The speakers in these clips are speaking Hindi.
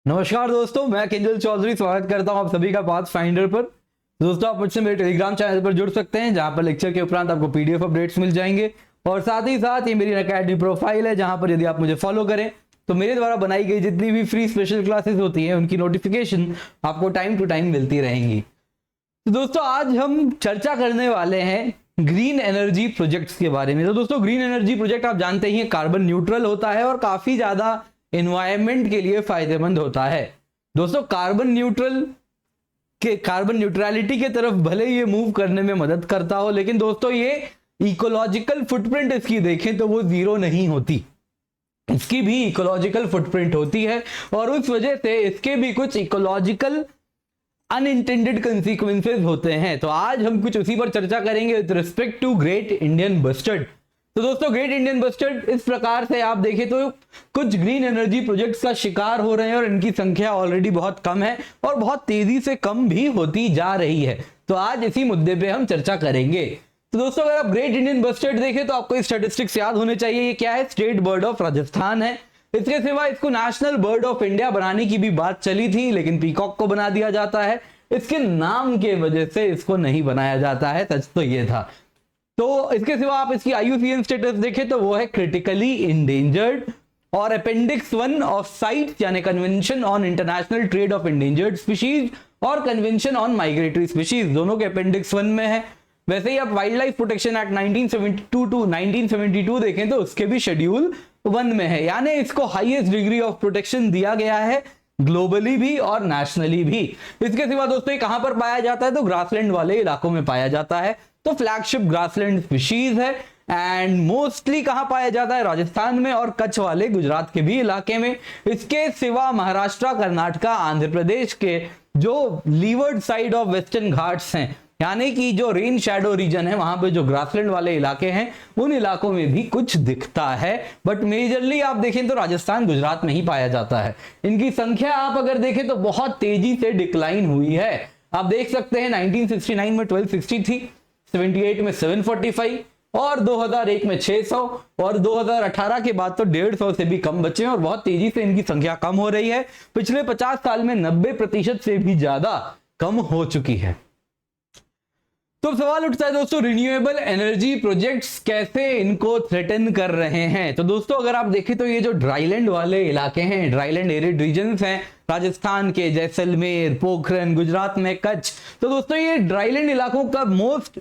नमस्कार दोस्तों, मैं किंजल चौधरी स्वागत करता हूं आप सभी का पाथ फाइंडर पर। दोस्तों, आप मुझसे मेरे टेलीग्राम चैनल पर जुड़ सकते हैं, जहां पर लेक्चर के उपरांत आपको पीडीएफ अपडेट्स मिल जाएंगे। और साथ ही साथ ये मेरी एकेडमी प्रोफाइल है, जहां पर यदि आप मुझे फॉलो करें तो मेरे द्वारा बनाई गई जितनी भी फ्री स्पेशल क्लासेस होती हैं उनकी नोटिफिकेशन आपको टाइम टू टाइम मिलती रहेंगी। तो दोस्तों, आज हम चर्चा करने वाले हैं ग्रीन एनर्जी प्रोजेक्ट्स के बारे में। तो दोस्तों, ग्रीन एनर्जी प्रोजेक्ट आप जानते ही हैं कार्बन न्यूट्रल होता है और काफी ज्यादा एनवायरनमेंट के लिए फायदेमंद होता है। दोस्तों, कार्बन न्यूट्रलिटी के तरफ भले ये मूव करने में मदद करता हो, लेकिन दोस्तों ये इकोलॉजिकल फुटप्रिंट इसकी देखें तो वो जीरो नहीं होती। इसकी भी इकोलॉजिकल फुटप्रिंट होती है और उस वजह से इसके भी कुछ इकोलॉजिकल अनइंटेंडेड कंसीक्वेंसेस होते हैं। तो आज हम कुछ उसी पर चर्चा करेंगे with respect to great Indian bustard. तो दोस्तों, ग्रेट इंडियन बस्टर्ड इस प्रकार से आप देखें तो कुछ ग्रीन एनर्जी प्रोजेक्ट्स का शिकार हो रहे हैं और इनकी संख्या ऑलरेडी बहुत कम है और बहुत तेजी से कम भी होती जा रही है। तो आज इसी मुद्दे पे हम चर्चा करेंगे। तो दोस्तों, अगर आप ग्रेट इंडियन बस्टर्ड देखें तो आपको स्टैटिस्टिक्स याद होने चाहिए। ये क्या है? स्टेट बर्ड ऑफ राजस्थान है। इसके सिवा इसको नेशनल बर्ड ऑफ इंडिया बनाने की भी बात चली थी, लेकिन पीकॉक को बना दिया जाता है। इसके नाम के वजह से इसको नहीं बनाया जाता है, सच तो ये था। तो इसके सिवा आप इसकी IUCN स्टेटस देखें तो वो है क्रिटिकली इंडेंजर्ड, और अपेंडिक्स 1 ऑफ साइट्स यानी convention on international trade of endangered species और कन्वेंशन ऑन माइग्रेटरी स्पीशीज दोनों के अपेंडिक्स 1 में है। वैसे ही आप wild life protection act 1972 to 1972 देखें तो उसके भी शेड्यूल 1 में है, यानी इसको हाईएस्ट डिग्री ऑफ प्रोटेक्शन दिया गया है ग्लोबली भी और नेशनली भी। इसके सिवा दोस्तों कहां पर पाया जाता है? तो ग्रासलैंड वाले इलाकों में पाया जाता है। तो फ्लैगशिप ग्रासलैंड स्पीशीज है एंड मोस्टली कहां पाया जाता है? राजस्थान में और कच्छ वाले गुजरात के भी इलाके में। इसके सिवा महाराष्ट्र, कर्नाटक, आंध्र प्रदेश के जो levered side of western Ghats हैं, यानी कि जो रेन शैडो रीजन है, वहां पे जो ग्रासलैंड वाले इलाके हैं उन इलाकों में भी कुछ दिखता है। बट मेजरली आप देखें तो राजस्थान, गुजरात में ही पाया जाता है। इनकी संख्या आप अगर देखें तो बहुत तेजी से डिक्लाइन हुई है। आप देख सकते हैं 1969 में 1260 थी, 78 में 745 और 2001 में 600 और 2018 के बाद तो 150 से भी कम बचे हैं और बहुत तेजी से इनकी संख्या कम हो रही है। पिछले 50 साल में 90% से भी ज्यादा कम हो चुकी है। तो सवाल उठता है दोस्तों, रिन्यूएबल एनर्जी प्रोजेक्ट्स कैसे इनको थ्रेटन कर रहे हैं? तो दोस्तों, अगर आप देखें तो ये जो ड्राईलैंड वाले इलाके हैं, ड्राईलैंड एरिड रीजन्स हैं, राजस्थान के जैसलमेर, पोखरन, गुजरात में कच्छ, तो दोस्तों ये ड्राईलैंड इलाकों का मोस्ट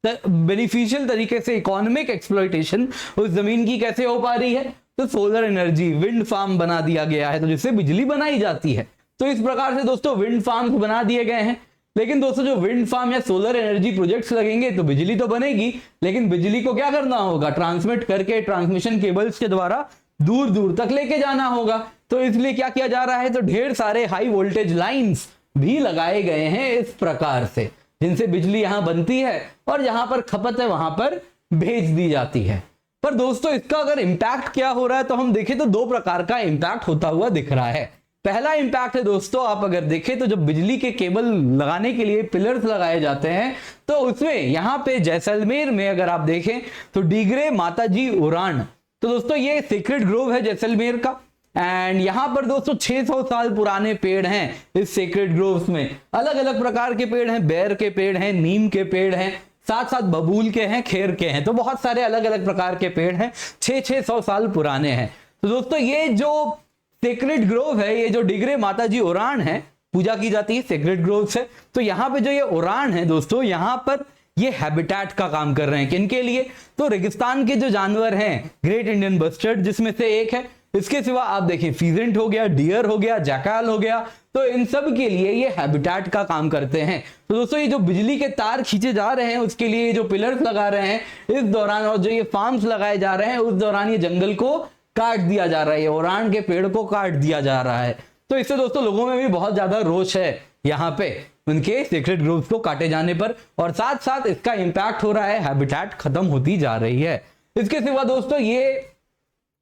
बेनिफिशियल तरीके से इकोनॉमिक एक्सप्लॉयटेशन उस जमीन की कैसे हो पा रही है? तो सोलर एनर्जी, विंड फार्म बना दिया गया है, तो जिससे बिजली बनाई जाती है। तो इस प्रकार से दोस्तों विंड फार्म बना दिए गए हैं। लेकिन दोस्तों, जो विंड फार्म या सोलर एनर्जी प्रोजेक्ट्स लगेंगे तो बिजली तो बनेगी, लेकिन बिजली को क्या करना होगा? ट्रांसमिट करके ट्रांसमिशन केबल्स के द्वारा दूर दूर तक लेके जाना होगा। तो इसलिए क्या किया जा रहा है? तो ढेर सारे हाई वोल्टेज लाइंस भी लगाए गए हैं इस प्रकार से, जिनसे बिजली यहां बनती है और जहां पर खपत है वहां पर भेज दी जाती है। पर दोस्तों, इसका अगर इंपैक्ट क्या हो रहा है तो हम देखें तो दो प्रकार का इंपैक्ट होता हुआ दिख रहा है। पहला इंपैक्ट है दोस्तों, आप अगर देखें तो जब बिजली के केबल लगाने के लिए पिलर्स लगाए जाते हैं तो उसमें यहां पे जैसलमेर में अगर आप देखें तो डीगरे माताजी उरान, तो दोस्तों ये सीक्रेट ग्रोव है जैसलमेर का। एंड यहां पर दोस्तों 600 साल पुराने पेड़ हैं इस सीक्रेट ग्रोव्स में। अलग अलग प्रकार के पेड़ हैं, बेर के पेड़ हैं, नीम के पेड़ हैं, साथ साथ बबूल के हैं, खेर के हैं, तो बहुत सारे अलग अलग प्रकार के पेड़ हैं, 600 साल पुराने हैं। तो दोस्तों ये जो सेक्रेट ग्रोव है, ये जो डिगरे माताजी ओरान है, पूजा की जाती है सेक्रेट ग्रोव से। तो यहाँ पे जो ये ओरान है दोस्तों, यहाँ पर ये हैबिटेट का काम कर रहे हैं। किनके लिए? तो रेगिस्तान के जो जानवर हैं, ग्रेट इंडियन बस्टर्ड जिसमें से एक है। इसके सिवा आप देखें फीजेंट हो गया, डियर हो गया, जैकाल हो गया, तो इन सब के लिए ये हैबिटेट का काम करते हैं। तो दोस्तों ये जो बिजली के तार खींचे जा रहे हैं उसके लिए जो पिलर्स लगा रहे हैं इस दौरान, और जो ये फार्म्स लगाए जा रहे हैं उस दौरान ये जंगल को काट दिया जा रहा है, ओरान के पेड़ को काट दिया जा रहा है। तो इससे दोस्तों लोगों में भी बहुत ज्यादा रोष है यहाँ पे उनके सीक्रेट ग्रोव्स को काटे जाने पर, और साथ साथ इसका इंपैक्ट हो रहा है, हैबिटेट खत्म होती जा रही है। इसके सिवा दोस्तों ये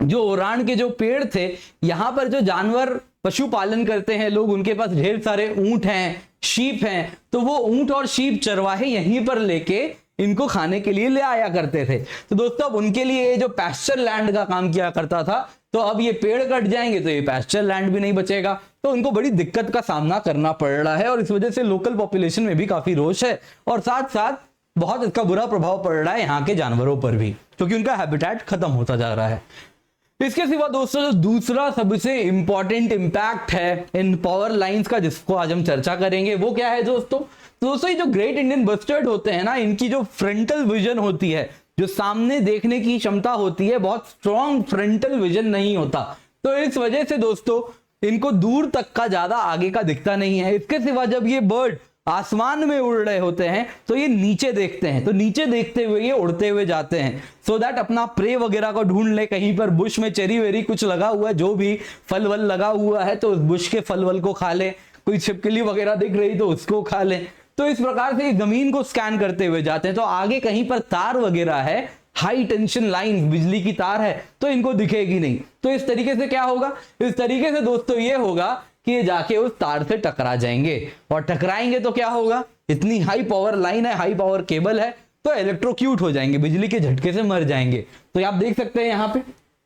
जो ओरान के जो पेड़ थे, यहाँ पर जो जानवर पशुपालन करते हैं लोग, उनके पास ढेर सारे ऊंट हैं, शीप हैं, तो वो ऊंट और शीप चरवाहे यहीं पर लेके इनको खाने के लिए ले आया करते थे। तो दोस्तों अब उनके लिए जो पैस्चर लैंड का काम किया करता था, तो अब ये पेड़ कट जाएंगे तो ये पैस्चर लैंड भी नहीं बचेगा, तो उनको बड़ी दिक्कत का सामना करना पड़ रहा है। और इस वजह से लोकल पॉपुलेशन में भी काफी रोष है और साथ साथ बहुत इसका बुरा प्रभाव पड़ रहा है यहाँ के जानवरों पर भी, क्योंकि उनका हैबिटेट खत्म होता जा रहा है। इसके सिवा दोस्तों जो दूसरा सबसे इंपॉर्टेंट इंपैक्ट है इन पावर लाइंस का, जिसको आज हम चर्चा करेंगे, वो क्या है दोस्तों? तो दोस्तों ये जो ग्रेट इंडियन बस्टर्ड होते हैं ना, इनकी जो फ्रंटल विजन होती है, जो सामने देखने की क्षमता होती है, बहुत स्ट्रॉन्ग फ्रंटल विजन नहीं होता। तो इस वजह से दोस्तों इनको दूर तक का ज्यादा आगे का दिखता नहीं है। इसके सिवा जब ये बर्ड आसमान में उड़ रहे होते हैं तो ये नीचे देखते हैं, तो नीचे देखते हुए ये उड़ते हुए जाते हैं, सो दैट अपना प्रे वगैरह को ढूंढ ले। कहीं पर बुश में चेरी वेरी कुछ लगा हुआ है, जो भी फल वल लगा हुआ है, तो उस बुश के फल वल को खा ले। कोई छिपकली वगैरह दिख रही तो उसको खा ले। तो इस प्रकार से जमीन को स्कैन करते हुए जाते हैं। तो आगे कहीं पर तार वगैरह है, हाई टेंशन लाइन, बिजली की तार है, तो इनको दिखेगी नहीं। तो इस तरीके से क्या होगा? इस तरीके से दोस्तों ये होगा कि ये जाके उस तार से टकरा जाएंगे, और टकराएंगे तो क्या होगा? इतनी हाई पावर लाइन है, हाई पावर केबल है, तो इलेक्ट्रोक्यूट हो जाएंगे, बिजली के झटके से मर जाएंगे। तो आप देख सकते हैं यहाँ पे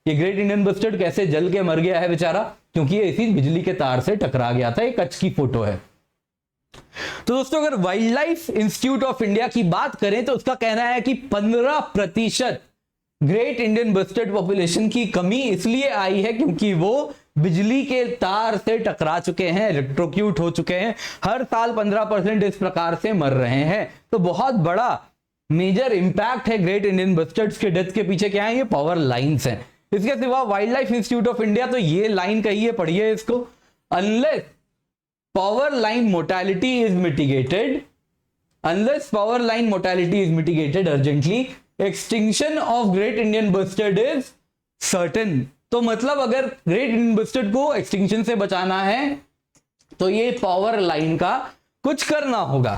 ये ग्रेट इंडियन बस्टर्ड कैसे जल के मर गया है बेचारा, क्योंकि ये इसी बिजली के तार से टकरा गया था। एक कच्छ की फोटो है। तो दोस्तों अगर wild life institute of India की बात करें तो उसका कहना है कि 15% ग्रेट इंडियन बस्टर्ड पॉपुलेशन की कमी इसलिए आई है क्योंकि वो बिजली के तार से टकरा चुके हैं, इलेक्ट्रोक्यूट हो चुके हैं। हर साल 15% इस प्रकार से मर रहे हैं। तो बहुत बड़ा मेजर इंपैक्ट है ग्रेट इंडियन बस्टर्ड्स के डेथ के पीछे। क्या है? ये पावर लाइंस हैं। इसके सिवा wild life institute of India तो ये लाइन कही है, पढ़िए इसको, unless power line mortality is mitigated, unless power line mortality is mitigated urgently, extinction of great Indian bustard is certain। तो मतलब अगर ग्रेट इंडियन बस्टर्ड को एक्सटिंक्शन से बचाना है तो ये पावर लाइन का कुछ करना होगा।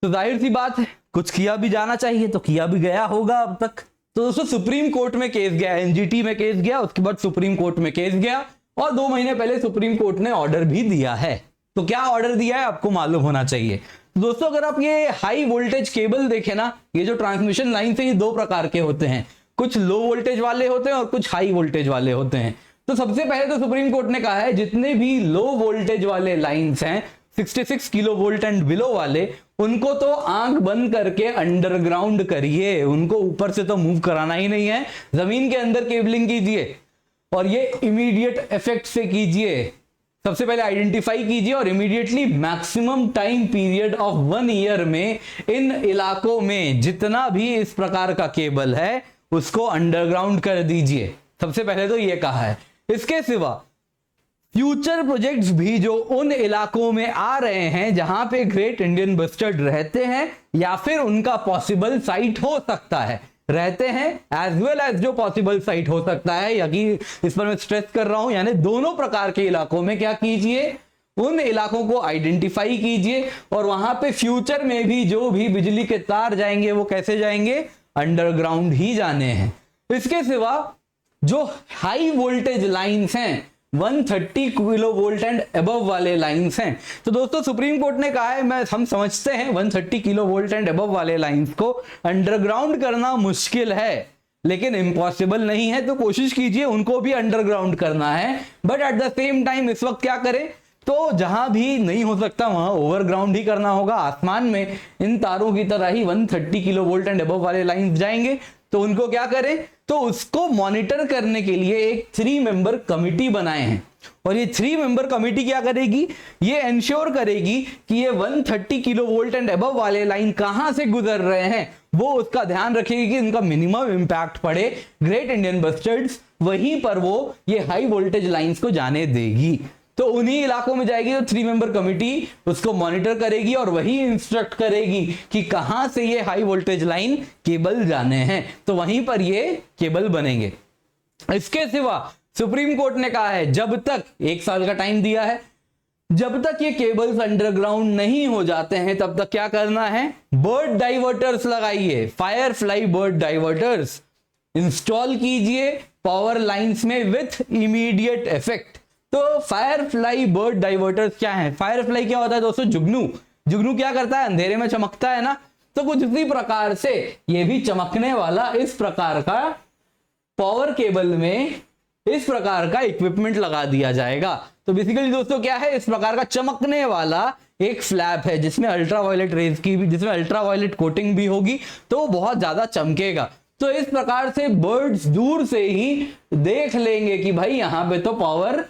तो जाहिर सी बात है कुछ किया भी जाना चाहिए, तो किया भी गया होगा अब तक। तो दोस्तों सुप्रीम कोर्ट में केस गया, एनजीटी में केस गया, उसके बाद सुप्रीम कोर्ट में केस गया, और 2 महीने पहले सुप्रीम कोर्ट ने ऑर्डर भी दिया है। तो क्या ऑर्डर दिया है आपको मालूम होना चाहिए। दोस्तों अगर आप ये हाई वोल्टेज केबल देखें ना, ये जो ट्रांसमिशन लाइन से, ये 2 प्रकार के होते हैं, कुछ लो वोल्टेज वाले होते हैं और कुछ हाई वोल्टेज वाले होते हैं। तो सबसे पहले तो सुप्रीम कोर्ट ने कहा है जितने भी लो वोल्टेज वाले लाइंस हैं, 66 किलो वोल्ट एंड बिलो वाले, उनको तो आंख बंद करके अंडरग्राउंड करिए, उनको ऊपर से तो मूव कराना ही नहीं है, जमीन के अंदर केबलिंग कीजिए और ये इमीडिएट इफेक्ट से कीजिए। सबसे पहले आइडेंटिफाई कीजिए और immediately maximum time period of 1 year में इन इलाकों में जितना भी इस प्रकार का केबल है उसको अंडरग्राउंड कर दीजिए। सबसे पहले तो ये कहा है। इसके सिवा फ्यूचर प्रोजेक्ट्स भी जो उन इलाकों में आ रहे हैं जहां पे ग्रेट इंडियन बस्टर्ड रहते हैं या फिर उनका पॉसिबल साइट हो सकता है, रहते हैं एज वेल एज जो पॉसिबल साइट हो सकता है, या कि इस पर मैं स्ट्रेस कर रहा हूं, यानी दोनों प्रकार के इलाकों में क्या कीजिए, उन इलाकों को आइडेंटिफाई कीजिए और वहां पे फ्यूचर में भी जो भी बिजली के तार जाएंगे वो कैसे जाएंगे? अंडरग्राउंड ही जाने हैं। इसके सिवा जो हाई वोल्टेज लाइंस हैं, 130 किलो वोल्ट एंड अबव वाले लाइंस हैं, तो दोस्तों सुप्रीम कोर्ट ने कहा है, हम समझते हैं 130 किलो वोल्ट एंड अबव वाले लाइंस को अंडरग्राउंड करना मुश्किल है लेकिन इम्पॉसिबल नहीं है, तो कोशिश कीजिए उनको भी अंडरग्राउंड करना है। But at the same time इस वक्त क्या करें, तो जहां भी नहीं हो सकता वहां ओवरग्राउंड ही करना होगा। आसमान में इन तारों की तरह ही 130 किलो वोल्ट एंड अबव वाले लाइंस जाएंगे, तो उनको क्या करें, तो उसको मॉनिटर करने के लिए एक 3 मेंबर कमिटी बनाए हैं। और ये 3 मेंबर कमिटी क्या करेगी, ये इंश्योर करेगी कि ये 130 किलो वोल्ट एंड अबव वाले लाइन कहां से गुजर रहे हैं, वो उसका ध्यान रखेगी कि इनका मिनिमम इंपैक्ट पड़े ग्रेट इंडियन बस्टर्ड्स, वहीं पर वो ये हाई वोल्टेज लाइंस को जाने देगी। तो उन्हीं इलाकों में जाएगी तो 3 मेंबर कमिटी उसको मॉनिटर करेगी और वही इंस्ट्रक्ट करेगी कि कहां से ये हाई वोल्टेज लाइन केबल जाने हैं, तो वहीं पर ये केबल बनेंगे। इसके सिवा सुप्रीम कोर्ट ने कहा है जब तक 1 साल का टाइम दिया है, जब तक ये केबल्स अंडरग्राउंड नहीं हो जाते हैं तब तक क्या करना है, बर्ड डाइवर्टर्स लगाइए, fire fly bird diverters install कीजिए पावर लाइंस में विथ इमीडिएट इफेक्ट। तो फायर फ्लाई बर्ड डाइवर्टर्स क्या है? फायर फ्लाई क्या होता है दोस्तों? जुगनू। जुगनू क्या करता है? अंधेरे में चमकता है ना, तो कुछ इसी प्रकार से ये भी चमकने वाला इस प्रकार का पावर केबल में इस प्रकार का इक्विपमेंट लगा दिया जाएगा। तो बेसिकली दोस्तों क्या है, इस प्रकार का चमकने वाला एक फ्लैप है जिसमें अल्ट्रावायलेट रेज की भी, जिसमें अल्ट्रावायलेट कोटिंग भी होगी, तो वो बहुत ज्यादा चमकेगा। तो इस प्रकार से बर्ड्स दूर से ही देख लेंगे कि भाई यहां पे तो पावर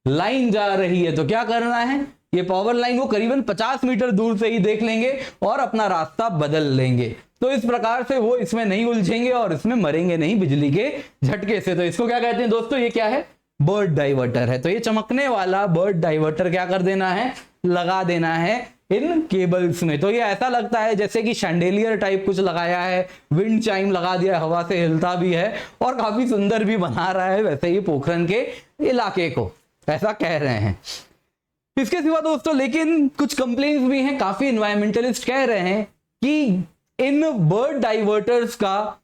लाइन जा रही है। तो क्या करना है, ये पावर लाइन वो करीबन 50 मीटर दूर से ही देख लेंगे और अपना रास्ता बदल लेंगे। तो इस प्रकार से वो इसमें नहीं उलझेंगे और इसमें मरेंगे नहीं बिजली के झटके से। तो इसको क्या कहते हैं दोस्तों, ये क्या है, बर्ड डाइवर्टर है। तो ये चमकने वाला बर्ड डाइवर्टर क्या कर देना है, लगा देना है इन केबल्स में। तो ये ऐसा लगता है जैसे कि शैंडेलियर टाइप कुछ लगाया है, विंड चाइम लगा दिया, हवा से हिलता भी है और काफी सुंदर भी बना रहा है वैसे ही पोखरन के इलाके को, ऐसा कह रहे हैं। इसके सिवा दोस्तों लेकिन कुछ कंप्लेंट्स भी हैं, काफी एनवायरमेंटलिस्ट कह रहे हैं कि इन बर्ड डाइवर्टर्स का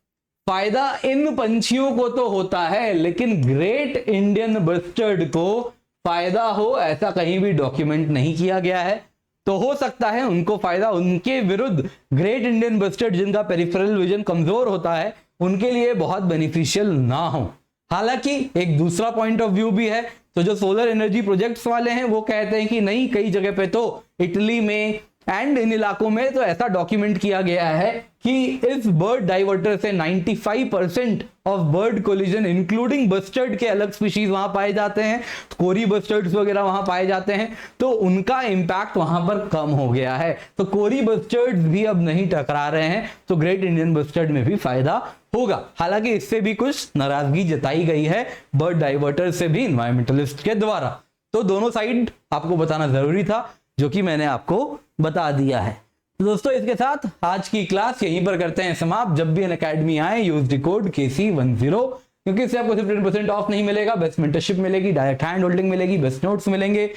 फायदा इन पंछियों को तो होता है, लेकिन ग्रेट इंडियन बस्टर्ड को फायदा हो ऐसा कहीं भी डॉक्यूमेंट नहीं किया गया है। तो हो सकता है उनको फायदा, उनके विरुद्ध ग्रेट इंडियन बस्टर्ड जिनका पेरिफेरल विजन कमजोर होता है उनके लिए बहुत बेनिफिशियल ना हो। हालांकि एक दूसरा पॉइंट ऑफ व्यू भी है। तो जो सोलर एनर्जी प्रोजेक्ट्स वाले हैं वो कहते हैं कि नहीं, कई जगह पे तो इटली में एंड इन इलाकों में तो ऐसा डॉक्यूमेंट किया गया है कि इस बर्ड डाइवर्टर से 95% of bird collision including bustard के अलग स्पीशीज वहां पाए जाते हैं, कोरी बस्टर्ड्स वगैरह वहां पाए जाते हैं, तो उनका इंपैक्ट वहां पर कम हो गया है। तो कोरी बस्टर्ड्स भी अब नहीं टकरा रहे हैं, तो ग्रेट इंडियन बस्टर्ड में भी फायदा होगा। हालांकि इससे भी कुछ नाराजगी जताई गई है बर्ड डाइवर्टर से भी एनवायरमेंटलिस्ट के द्वारा। तो दोनों साइड आपको बताना जरूरी था, जो कि मैंने आपको बता दिया है। तो दोस्तों इसके साथ आज की क्लास यहीं पर करते हैं समाप्त। जब भी अनअकैडमी आए यूज द कोड KC10, क्योंकि इससे आपको सिर्फ 10% ऑफ नहीं मिलेगा, बेस्ट मेंटरशिप मिलेगी, डायरेक्ट हैंड होल्डिंग मिलेगी, बेस्ट नोट्स मिलेंगे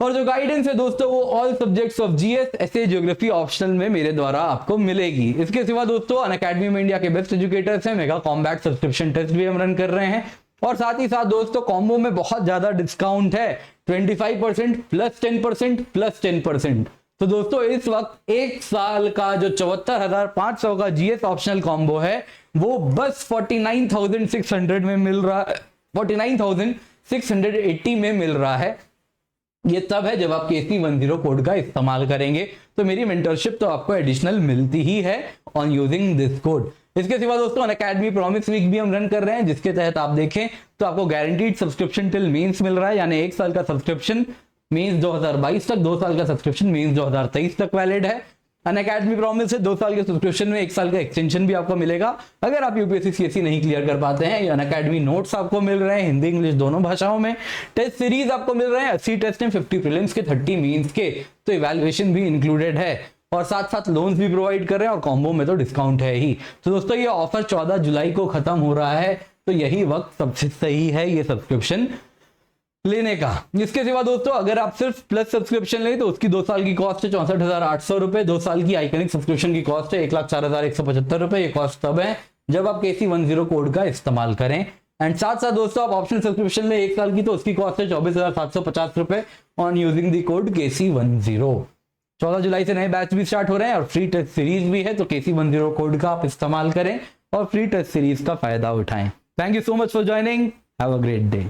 और जो गाइडेंस है दोस्तों वो ऑल सब्जेक्ट्स ऑफ GS, ऐसे ज्योग्राफी ऑप्शनल में मेरे द्वारा आपको मिलेगी। इसके सिवा दोस्तों अनअकैडमी में इंडिया के बेस्ट एजुकेटर्स हैं, मेगा कॉम्बैट सब्सक्रिप्शन टेस्ट भी हम रन कर रहे हैं और साथ ही साथ दोस्तों कॉम्बो में बहुत ज्यादा डिस्काउंट है, 25% प्लस 10% प्लस 10%। तो दोस्तों इस वक्त एक साल का जो 74,500 का GS ऑप्शनल कॉम्बो है वो बस 49,600 में मिल रहा है, 49,680 में मिल रहा है। ये तब है जब आप KC10 कोड का इस्तेमाल करेंगे। तो मेरी मेंटरशिप तो आपको एडिशनल मिलती ही है ऑन यूजिंग दिस कोड। इसके सिवा दोस्तों अनअकैडमी प्रॉमिस वीक भी हम रन कर रहे हैं, जिसके तहत आप देखें तो आपको गारंटीड सब्सक्रिप्शन टिल मेंस मिल रहा है, यानी एक साल का सब्सक्रिप्शन मेंस 2022 तक, 2 साल का सब्सक्रिप्शन मेंस 2023 तक वैलिड है। अनअकैडमी प्रॉमिस है 2 साल के सब्सक्रिप्शन में 1 साल का एक्सटेंशन भी आपको मिलेगा अगर आप UPSC CSE नहीं क्लियर कर पाते हैं। ये अनअकैडमी नोट्स आपको मिल रहे हैं हिंदी इंग्लिश दोनों भाषाओं में, टेस्ट सीरीज आपको मिल रहे हैं, 80 टेस्ट हैं, 50 प्रीलिम्स के, 30 मेंस के, तो इवैल्यूएशन भी इंक्लूडेड है और साथ साथ लोन्स भी प्रोवाइड कर रहे हैं और कॉम्बो में तो डिस्काउंट है ही। तो दोस्तों ये ऑफर 14 जुलाई को खत्म हो रहा है, तो यही वक्त सबसे सही है ये सब्सक्रिप्शन लेने का। इसके सिवा दोस्तों अगर आप सिर्फ प्लस सब्सक्रिप्शन लें तो उसकी 2 साल की कॉस्ट है 64,800 रुपए, 2 साल की आइकनिक सब्सक्रिप्शन की कॉस्ट है 1,04,175 रुपए। ये कॉस्ट तब है जब आप KC10 कोड का इस्तेमाल करें। एंड साथ साथ दोस्तों आप ऑप्शनल सब्सक्रिप्शन ले 1 साल की तो उसकी कॉस्ट है 24,750 रुपए on using the code KC10। 14 जुलाई से नए बैच भी स्टार्ट हो रहे हैं और फ्री टेस्ट सीरीज भी है, तो KC10 कोड का आप इस्तेमाल करें और फ्री टेस्ट सीरीज का फायदा उठाएं। Thank you so much for joining, have a great day.